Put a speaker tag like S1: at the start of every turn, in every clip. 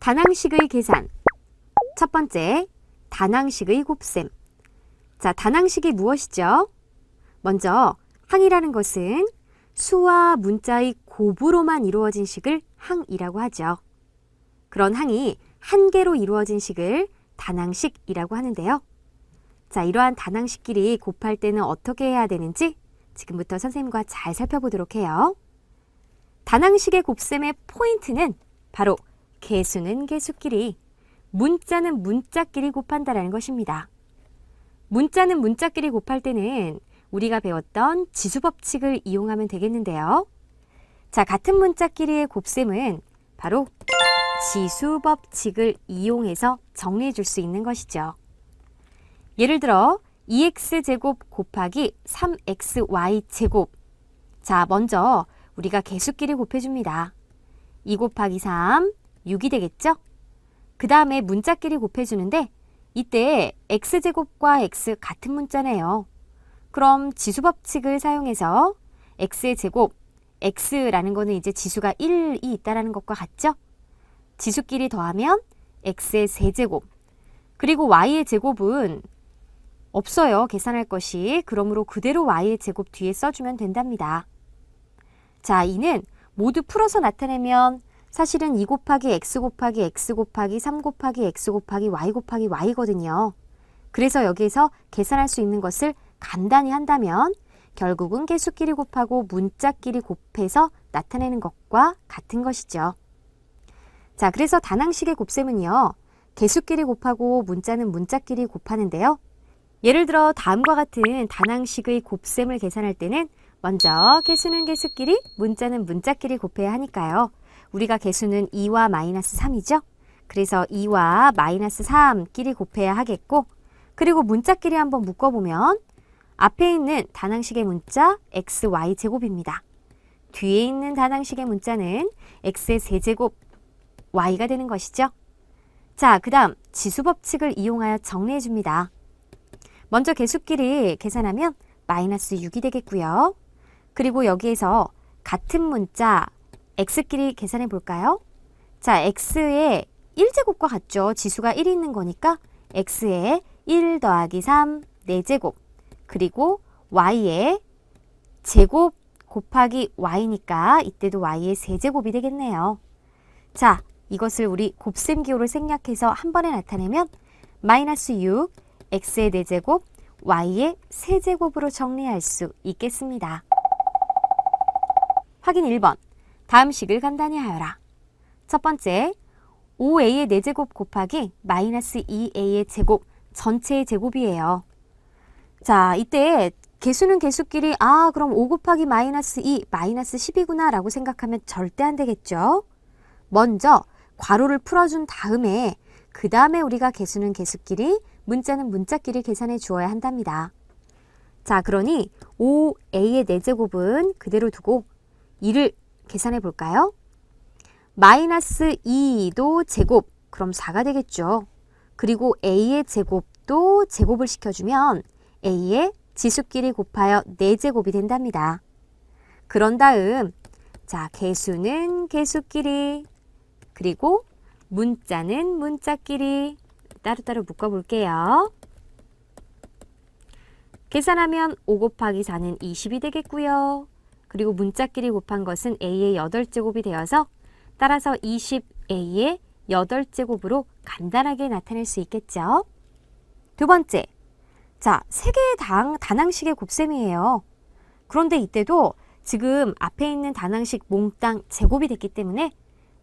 S1: 단항식의 계산. 첫 번째, 단항식의 곱셈. 자, 단항식이 무엇이죠? 먼저 항이라는 것은 수와 문자의 곱으로만 이루어진 식을 항이라고 하죠. 그런 항이 한 개로 이루어진 식을 단항식이라고 하는데요. 자, 이러한 단항식끼리 곱할 때는 어떻게 해야 되는지 지금부터 선생님과 잘 살펴보도록 해요. 단항식의 곱셈의 포인트는 바로 개수는 개수끼리, 문자는 문자끼리 곱한다라는 것입니다. 문자는 문자끼리 곱할 때는 우리가 배웠던 지수법칙을 이용하면 되겠는데요. 자, 같은 문자끼리의 곱셈은 바로 지수법칙을 이용해서 정리해 줄 수 있는 것이죠. 예를 들어 2x제곱 곱하기 3xy제곱. 자, 먼저 우리가 개수끼리 곱해줍니다. 2 곱하기 3, 6이 되겠죠? 그 다음에 문자끼리 곱해주는데 이때 x제곱과 x 같은 문자네요. 그럼 지수법칙을 사용해서 x의 제곱, x라는 거는 이제 지수가 1이 있다는 것과 같죠? 지수끼리 더하면 x의 세제곱, 그리고 y의 제곱은 없어요. 계산할 것이. 그러므로 그대로 y의 제곱 뒤에 써주면 된답니다. 자, 이는 모두 풀어서 나타내면 사실은 2 곱하기 x 곱하기 x 곱하기 3 곱하기 x 곱하기 y 곱하기 y거든요. 그래서 여기에서 계산할 수 있는 것을 간단히 한다면 결국은 개수끼리 곱하고 문자끼리 곱해서 나타내는 것과 같은 것이죠. 자, 그래서 단항식의 곱셈은요, 개수끼리 곱하고 문자는 문자끼리 곱하는데요. 예를 들어 다음과 같은 단항식의 곱셈을 계산할 때는 먼저 개수는 개수끼리, 문자는 문자끼리 곱해야 하니까요. 우리가 개수는 2와 마이너스 3이죠. 그래서 2와 마이너스 3끼리 곱해야 하겠고, 그리고 문자끼리 한번 묶어보면 앞에 있는 단항식의 문자 x, y 제곱입니다. 뒤에 있는 단항식의 문자는 x의 세제곱 y가 되는 것이죠. 자, 그 다음 지수법칙을 이용하여 정리해 줍니다. 먼저 개수끼리 계산하면 마이너스 6이 되겠고요. 그리고 여기에서 같은 문자 x끼리 계산해 볼까요? 자, x의 1제곱과 같죠. 지수가 1이 있는 거니까 x의 1 더하기 3, 4제곱, 그리고 y의 제곱 곱하기 y니까 이때도 y의 세제곱이 되겠네요. 자, 이것을 우리 곱셈 기호를 생략해서 한 번에 나타내면 마이너스 6, x의 4제곱, y의 세제곱으로 정리할 수 있겠습니다. 확인 1번. 다음 식을 간단히 하여라. 첫 번째, 5a의 4제곱 곱하기 마이너스 2a의 제곱 전체의 제곱이에요. 자, 이때 개수는 개수끼리 그럼 5 곱하기 마이너스 2, 마이너스 10이구나 라고 생각하면 절대 안 되겠죠. 먼저 괄호를 풀어준 다음에 그 다음에 우리가 개수는 개수끼리, 문자는 문자끼리 계산해 주어야 한답니다. 자, 그러니 5a의 4제곱은 그대로 두고 2를 계산해 볼까요? 마이너스 2도 제곱, 그럼 4가 되겠죠. 그리고 a의 제곱도 제곱을 시켜주면 a의 지수끼리 곱하여 4제곱이 된답니다. 그런 다음 자, 개수는 개수끼리, 그리고 문자는 문자끼리 따로따로 묶어볼게요. 계산하면 5 곱하기 4는 20이 되겠고요. 그리고 문자끼리 곱한 것은 a의 8제곱이 되어서 따라서 20a의 8제곱으로 간단하게 나타낼 수 있겠죠. 두 번째, 자, 3개의 단항식의 곱셈이에요. 그런데 이때도 지금 앞에 있는 단항식 몽땅 제곱이 됐기 때문에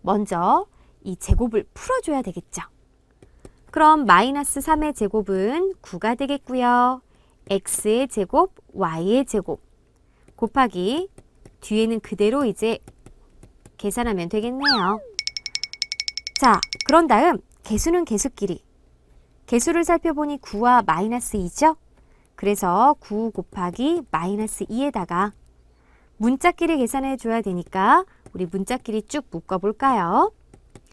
S1: 먼저 이 제곱을 풀어줘야 되겠죠. 그럼 마이너스 3의 제곱은 9가 되겠고요. x의 제곱, y의 제곱 곱하기 뒤에는 그대로 이제 계산하면 되겠네요. 자, 그런 다음 개수는 개수끼리. 개수를 살펴보니 9와 마이너스 2죠? 그래서 9 곱하기 마이너스 2에다가 문자끼리 계산해 줘야 되니까 우리 문자끼리 쭉 묶어볼까요?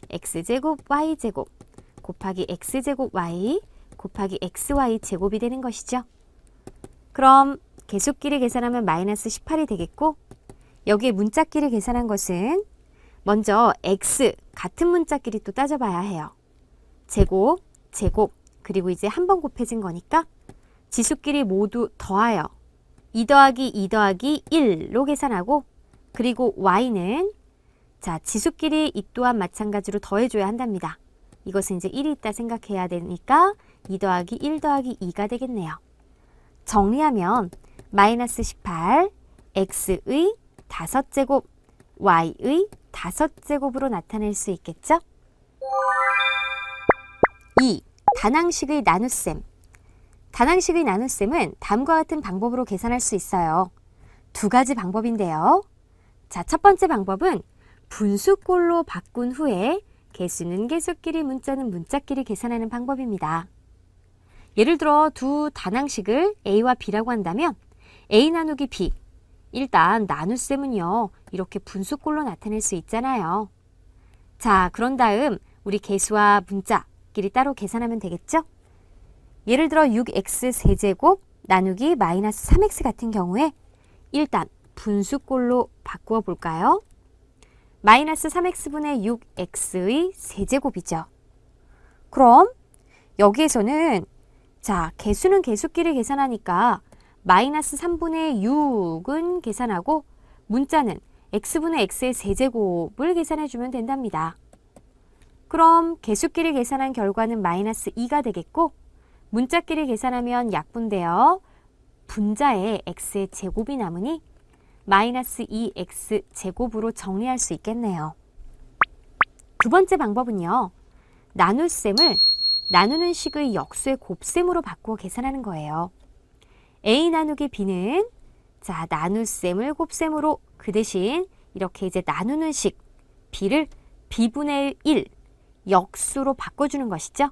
S1: x제곱, y제곱 곱하기 x제곱 y 곱하기 xy 제곱이 되는 것이죠. 그럼 개수끼리 계산하면 마이너스 18이 되겠고 여기에 문자끼리 계산한 것은 먼저 x 같은 문자끼리 또 따져봐야 해요. 제곱, 제곱, 그리고 이제 한 번 곱해진 거니까 지수끼리 모두 더하여 2 더하기 2 더하기 1로 계산하고, 그리고 y는 자 지수끼리 이 또한 마찬가지로 더해줘야 한답니다. 이것은 이제 1이 있다 생각해야 되니까 2 더하기 1 더하기 2가 되겠네요. 정리하면 마이너스 18, x의 5제곱, y의 5제곱으로 나타낼 수 있겠죠? 2. 다항식의 나눗셈. 다항식의 나눗셈은 다음과 같은 방법으로 계산할 수 있어요. 두 가지 방법인데요. 자, 첫 번째 방법은 분수꼴로 바꾼 후에 개수는 개수끼리, 문자는 문자끼리 계산하는 방법입니다. 예를 들어 두 다항식을 a와 b라고 한다면 a 나누기 b, 일단 나눗셈은요 이렇게 분수꼴로 나타낼 수 있잖아요. 자, 그런 다음 우리 개수와 문자끼리 따로 계산하면 되겠죠? 예를 들어 6x 세제곱 나누기 마이너스 3x 같은 경우에 일단 분수꼴로 바꾸어 볼까요? 마이너스 3x분의 6x의 세제곱이죠. 그럼 여기에서는 자, 개수는 개수끼리 계산하니까 마이너스 3분의 6은 계산하고 문자는 x분의 x의 세제곱을 계산해주면 된답니다. 그럼 개수끼리 계산한 결과는 마이너스 2가 되겠고 문자끼리 계산하면 약분되어 분자에 x의 제곱이 남으니 마이너스 2x 제곱으로 정리할 수 있겠네요. 두 번째 방법은요. 나눗셈을 나누는 식의 역수의 곱셈으로 바꾸어 계산하는 거예요. a 나누기 b는 자 나눗셈을 곱셈으로 그 대신 이렇게 이제 나누는 식 b를 b분의 1 역수로 바꿔주는 것이죠.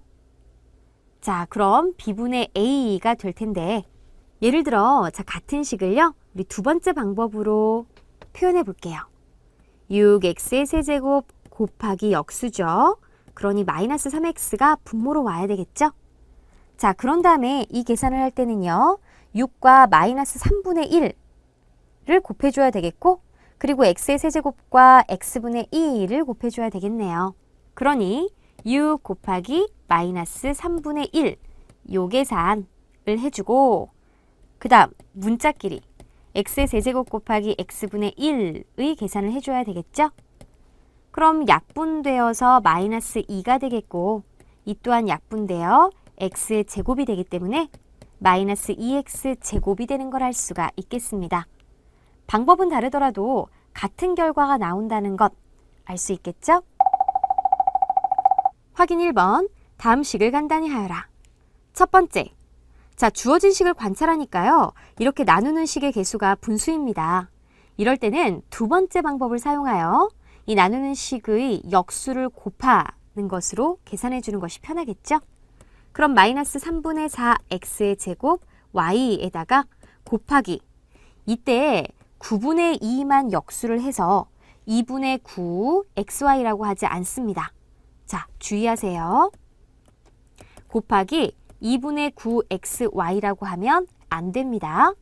S1: 자, 그럼 b분의 a가 될 텐데 예를 들어 자 같은 식을요. 우리 두 번째 방법으로 표현해 볼게요. 6x의 세제곱 곱하기 역수죠. 그러니 마이너스 3x가 분모로 와야 되겠죠? 자, 그런 다음에 이 계산을 할 때는요. 6과 마이너스 3분의 1을 곱해줘야 되겠고 그리고 x의 세제곱과 x분의 2를 곱해줘야 되겠네요. 그러니 6 곱하기 마이너스 3분의 1 요 계산을 해주고 그 다음 문자끼리 x의 세제곱 곱하기 x분의 1의 계산을 해줘야 되겠죠? 그럼 약분되어서 마이너스 2가 되겠고 이 또한 약분되어 x의 제곱이 되기 때문에 마이너스 2x 제곱이 되는 걸 알 수가 있겠습니다. 방법은 다르더라도 같은 결과가 나온다는 것 알 수 있겠죠? 확인 1번, 다음 식을 간단히 하여라. 첫 번째, 자 주어진 식을 관찰하니까요. 이렇게 나누는 식의 개수가 분수입니다. 이럴 때는 두 번째 방법을 사용하여 이 나누는 식의 역수를 곱하는 것으로 계산해 주는 것이 편하겠죠? 그럼 마이너스 3분의 4x의 제곱 y에다가 곱하기 이때 9분의 2만 역수를 해서 2분의 9 xy라고 하지 않습니다. 자, 주의하세요. 곱하기 2분의 9 xy라고 하면 안 됩니다.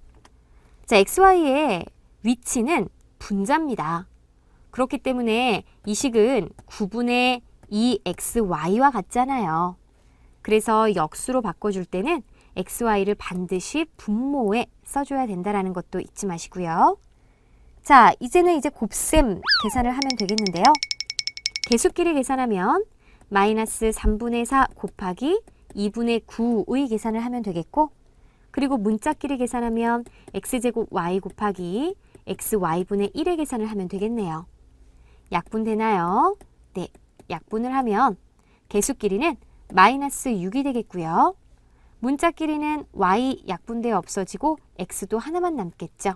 S1: 자, xy의 위치는 분자입니다. 그렇기 때문에 이 식은 9분의 2xy와 같잖아요. 그래서 역수로 바꿔줄 때는 xy를 반드시 분모에 써줘야 된다는 것도 잊지 마시고요. 자, 이제는 곱셈 계산을 하면 되겠는데요. 개수끼리 계산하면 마이너스 3분의 4 곱하기 2분의 9의 계산을 하면 되겠고 그리고 문자끼리 계산하면 x제곱 y 곱하기 xy분의 1의 계산을 하면 되겠네요. 약분되나요? 네, 약분을 하면 개수끼리는 마이너스 6이 되겠고요. 문자끼리는 y 약분되어 없어지고 x도 하나만 남겠죠.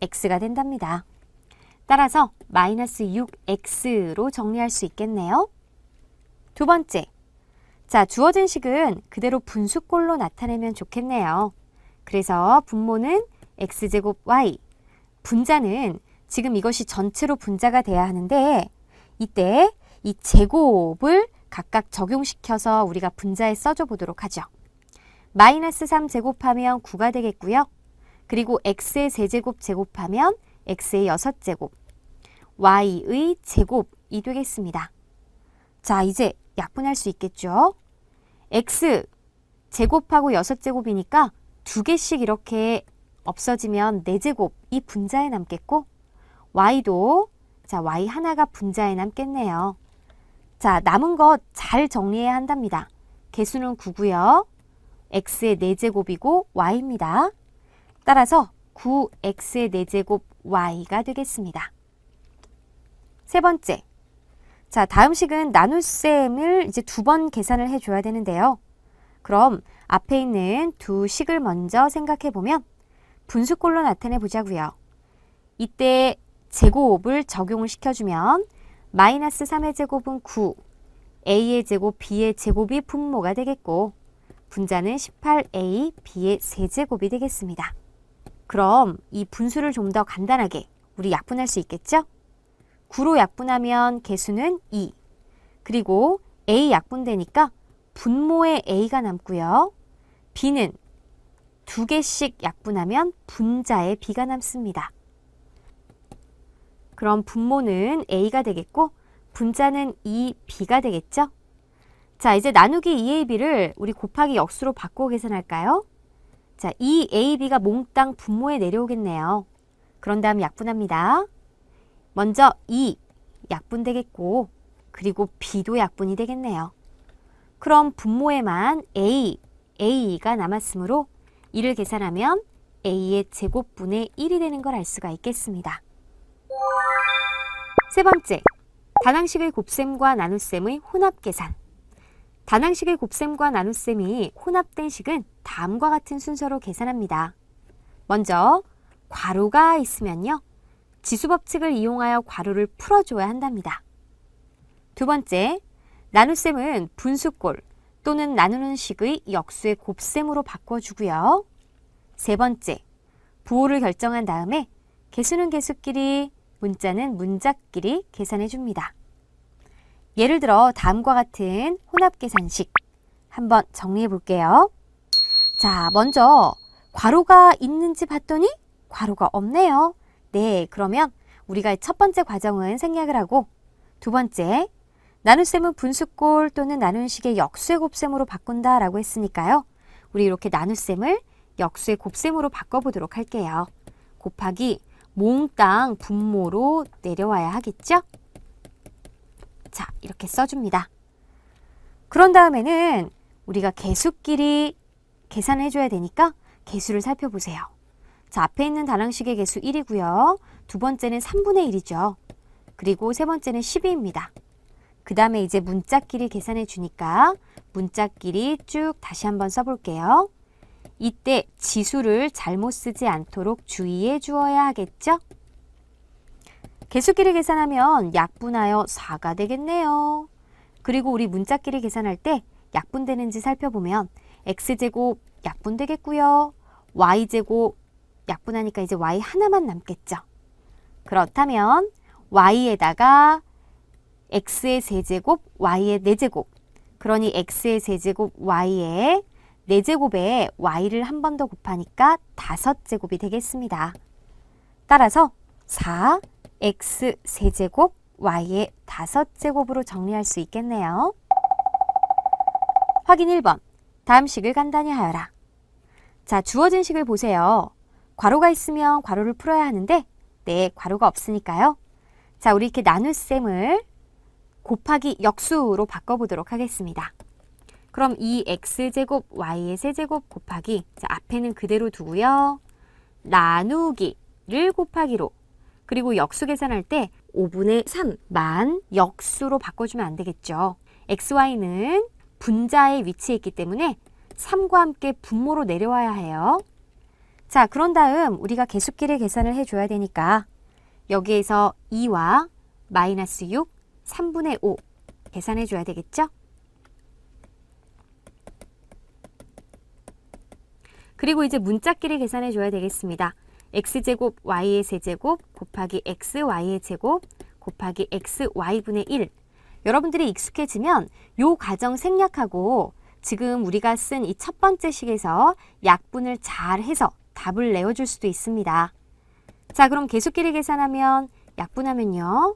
S1: x가 된답니다. 따라서 마이너스 6x로 정리할 수 있겠네요. 두 번째, 자 주어진 식은 그대로 분수꼴로 나타내면 좋겠네요. 그래서 분모는 x제곱 y, 분자는 지금 이것이 전체로 분자가 돼야 하는데 이때 이 제곱을 각각 적용시켜서 우리가 분자에 써줘 보도록 하죠. 마이너스 3 제곱하면 9가 되겠고요. 그리고 x의 세제곱 제곱하면 x의 6제곱, y의 제곱이 되겠습니다. 자, 이제 약분할 수 있겠죠? x 제곱하고 6제곱이니까 2개씩 이렇게 없어지면 4제곱이 분자에 남겠고 y도 자, y 하나가 분자에 남겠네요. 자, 남은 것 잘 정리해야 한답니다. 개수는 9고요. x의 4제곱이고 y입니다. 따라서 9x의 4제곱 y가 되겠습니다. 세 번째. 자, 다음 식은 나눗셈을 이제 2번 계산을 해줘야 되는데요. 그럼 앞에 있는 두 식을 먼저 생각해 보면 분수꼴로 나타내 보자고요. 이때 제곱을 적용을 시켜주면 마이너스 3의 제곱은 9, a의 제곱, b의 제곱이 분모가 되겠고 분자는 18a, b의 세제곱이 되겠습니다. 그럼 이 분수를 좀 더 간단하게 우리 약분할 수 있겠죠? 9로 약분하면 개수는 2, 그리고 a 약분되니까 분모에 a가 남고요. b는 2개씩 약분하면 분자에 b가 남습니다. 그럼 분모는 a가 되겠고 분자는 2b가 되겠죠? 자, 이제 나누기 2ab를 우리 곱하기 역수로 바꾸어 계산할까요? 자, 2ab가 몽땅 분모에 내려오겠네요. 그런 다음 약분합니다. 먼저 2 약분되겠고 그리고 b도 약분이 되겠네요. 그럼 분모에만 a가 남았으므로 이를 계산하면 a의 제곱분의 1이 되는 걸 알 수가 있겠습니다. 세 번째, 다항식의 곱셈과 나눗셈의 혼합계산. 다항식의 곱셈과 나눗셈이 혼합된 식은 다음과 같은 순서로 계산합니다. 먼저 괄호가 있으면요. 지수법칙을 이용하여 괄호를 풀어줘야 한답니다. 두 번째, 나눗셈은 분수꼴 또는 나누는 식의 역수의 곱셈으로 바꿔주고요. 세 번째, 부호를 결정한 다음에 개수는 개수끼리, 문자는 문자끼리 계산해 줍니다. 예를 들어 다음과 같은 혼합계산식 한번 정리해 볼게요. 자, 먼저 괄호가 있는지 봤더니 괄호가 없네요. 네, 그러면 우리가 첫 번째 과정은 생략을 하고 두 번째, 나눗셈은 분수꼴 또는 나누는 식의 역수의 곱셈으로 바꾼다라고 했으니까요. 우리 이렇게 나눗셈을 역수의 곱셈으로 바꿔보도록 할게요. 곱하기 몽땅 분모로 내려와야 하겠죠? 자, 이렇게 써줍니다. 그런 다음에는 우리가 개수끼리 계산해줘야 되니까 개수를 살펴보세요. 자, 앞에 있는 다항식의 개수 1이고요. 두 번째는 3분의 1이죠. 그리고 세 번째는 12입니다. 그 다음에 이제 문자끼리 계산해 주니까 문자끼리 쭉 다시 한번 써볼게요. 이때 지수를 잘못 쓰지 않도록 주의해 주어야 하겠죠? 개수끼리 계산하면 약분하여 4가 되겠네요. 그리고 우리 문자끼리 계산할 때 약분되는지 살펴보면 x제곱 약분되겠고요. y제곱 약분하니까 이제 y 하나만 남겠죠. 그렇다면 y에다가 x의 세제곱, y의 4제곱, 그러니 x의 세제곱, y의 4제곱에 y를 한 번 더 곱하니까 5제곱이 되겠습니다. 따라서 4x 세제곱, y의 5제곱으로 정리할 수 있겠네요. 확인 1번. 다음 식을 간단히 하여라. 자, 주어진 식을 보세요. 괄호가 있으면 괄호를 풀어야 하는데 네, 괄호가 없으니까요. 자, 우리 이렇게 나눗셈을 곱하기 역수로 바꿔보도록 하겠습니다. 그럼 이 x제곱 y의 세제곱 곱하기, 자, 앞에는 그대로 두고요. 나누기를 곱하기로, 그리고 역수 계산할 때 5분의 3만 역수로 바꿔주면 안 되겠죠. xy는 분자에 위치해 있기 때문에 3과 함께 분모로 내려와야 해요. 자, 그런 다음 우리가 개수끼리 계산을 해줘야 되니까 여기에서 2와 마이너스 6, 3분의 5 계산해 줘야 되겠죠? 그리고 이제 문자끼리 계산해 줘야 되겠습니다. x제곱 y의 세제곱 곱하기 xy의 제곱 곱하기 xy분의 1. 여러분들이 익숙해지면 요 과정 생략하고 지금 우리가 쓴 이 첫 번째 식에서 약분을 잘 해서 답을 내어줄 수도 있습니다. 자, 그럼 개수끼리 계산하면 약분하면요.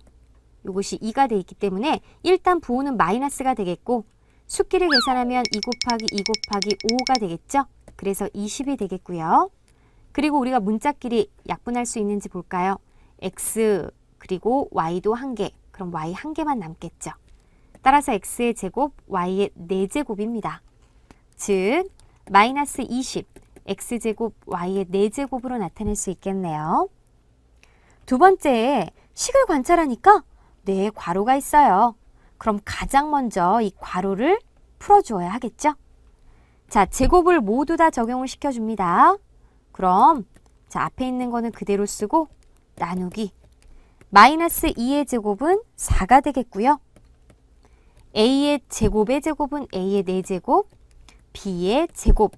S1: 이것이 2가 돼 있기 때문에 일단 부호는 마이너스가 되겠고 숫기를 계산하면 2 곱하기 2 곱하기 5가 되겠죠. 그래서 20이 되겠고요. 그리고 우리가 문자끼리 약분할 수 있는지 볼까요? x 그리고 y도 1개. 그럼 y 1개만 남겠죠. 따라서 x의 제곱, y의 4제곱입니다. 즉 마이너스 20, x제곱, y의 4제곱으로 나타낼 수 있겠네요. 두 번째, 식을 관찰하니까 네, 괄호가 있어요. 그럼 가장 먼저 이 괄호를 풀어주어야 하겠죠? 자, 제곱을 모두 다 적용을 시켜줍니다. 그럼 자, 앞에 있는 거는 그대로 쓰고 나누기. 마이너스 2의 제곱은 4가 되겠고요. a의 제곱의 제곱은 a의 4제곱, b의 제곱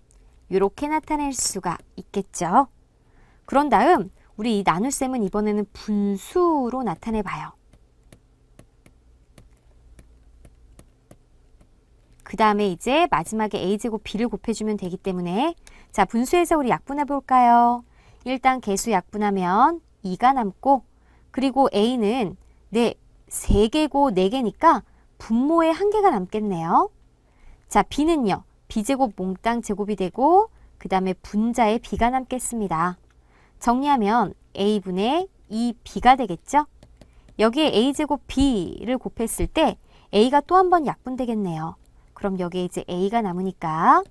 S1: 이렇게 나타낼 수가 있겠죠. 그런 다음 우리 이 나눗셈은 이번에는 분수로 나타내 봐요. 그 다음에 이제 마지막에 a제곱 b를 곱해주면 되기 때문에 자, 분수에서 우리 약분해 볼까요? 일단 개수 약분하면 2가 남고 그리고 a는 3개고 4개니까 분모에 1개가 남겠네요. 자, b는요. b제곱 몽땅 제곱이 되고 그 다음에 분자에 b가 남겠습니다. 정리하면 a분의 2b가 되겠죠? 여기에 a제곱 b를 곱했을 때 a가 또 한 번 약분되겠네요. 그럼 여기에 이제 a가 남으니까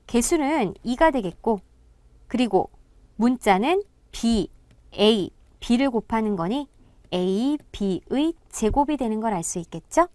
S1: 개수는 2가 되겠고 그리고 문자는 b, a, b를 곱하는 거니 a, b의 제곱이 되는 걸 알 수 있겠죠?